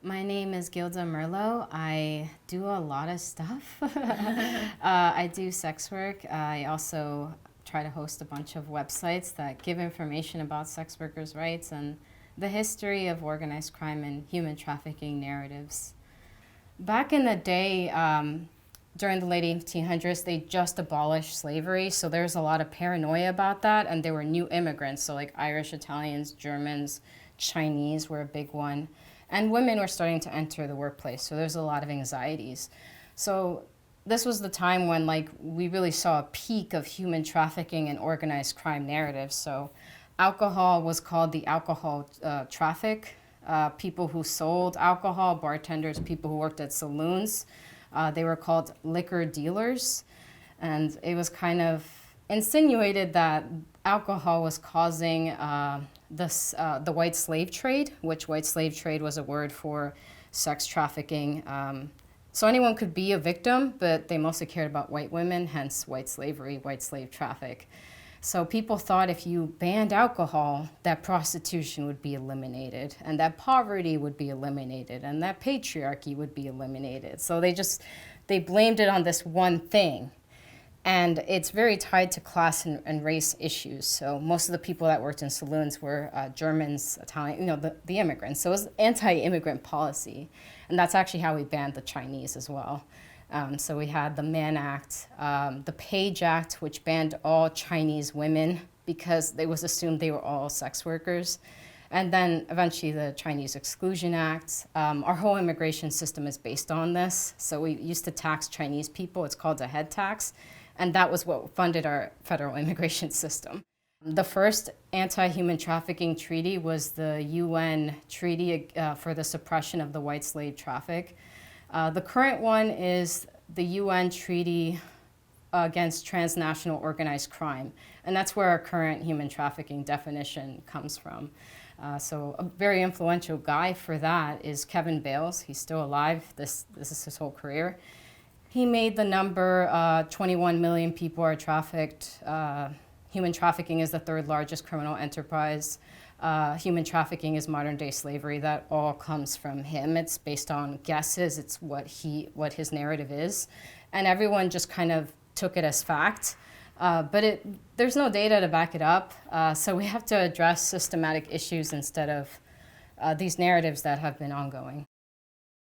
My name is Gilda Merlot. I do a lot of stuff. I do sex work. I also try to host a bunch of websites that give information about sex workers' rights and the history of organized crime and human trafficking narratives. Back in the day, during the late 1800s, they just abolished slavery, so there's a lot of paranoia about that, and there were new immigrants, so like Irish, Italians, Germans, Chinese were a big one, and women were starting to enter the workplace, so there's a lot of anxieties. So this was the time when we really saw a peak of human trafficking and organized crime narratives. So alcohol was called the alcohol traffic. People who sold alcohol, bartenders, people who worked at saloons, they were called liquor dealers. And it was kind of insinuated that alcohol was causing the white slave trade, which white slave trade was a word for sex trafficking. So anyone could be a victim, but they mostly cared about white women, hence white slavery, white slave traffic. So people thought if you banned alcohol, that prostitution would be eliminated, and that poverty would be eliminated, and that patriarchy would be eliminated. So they blamed it on this one thing. And it's very tied to class and race issues. So most of the people that worked in saloons were Germans, Italian, the immigrants. So it was anti-immigrant policy. And that's actually how we banned the Chinese as well. So we had the Mann Act, the Page Act, which banned all Chinese women because it was assumed they were all sex workers. And then eventually the Chinese Exclusion Act. Our whole immigration system is based on this. So we used to tax Chinese people. It's called a head tax. And that was what funded our federal immigration system. The first anti-human trafficking treaty was the UN Treaty for the Suppression of the White Slave Traffic. The current one is the UN Treaty Against Transnational Organized Crime. And that's where our current human trafficking definition comes from. So a very influential guy for that is Kevin Bales. He's still alive. This is his whole career. He made the number 21 million people are trafficked. Human trafficking is the third largest criminal enterprise. Human trafficking is modern day slavery. That all comes from him. It's based on guesses. It's what his narrative is. And everyone just kind of took it as fact. But there's no data to back it up. So we have to address systematic issues instead of these narratives that have been ongoing.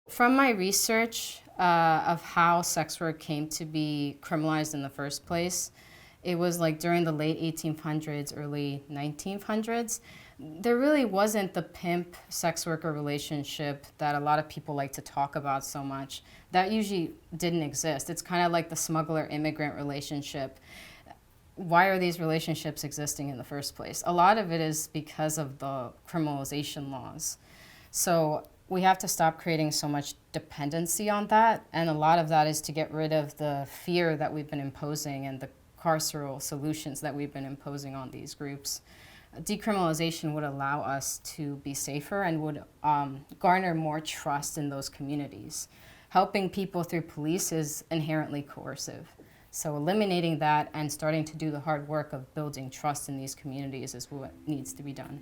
From my research of how sex work came to be criminalized in the first place, it was like during the late 1800s, early 1900s. There really wasn't the pimp sex worker relationship that a lot of people like to talk about so much. That usually didn't exist. It's kind of like the smuggler-immigrant relationship. Why are these relationships existing in the first place? A lot of it is because of the criminalization laws. So we have to stop creating so much dependency on that, and a lot of that is to get rid of the fear that we've been imposing and the carceral solutions that we've been imposing on these groups. Decriminalization would allow us to be safer and would garner more trust in those communities. Helping people through police is inherently coercive. So eliminating that and starting to do the hard work of building trust in these communities is what needs to be done.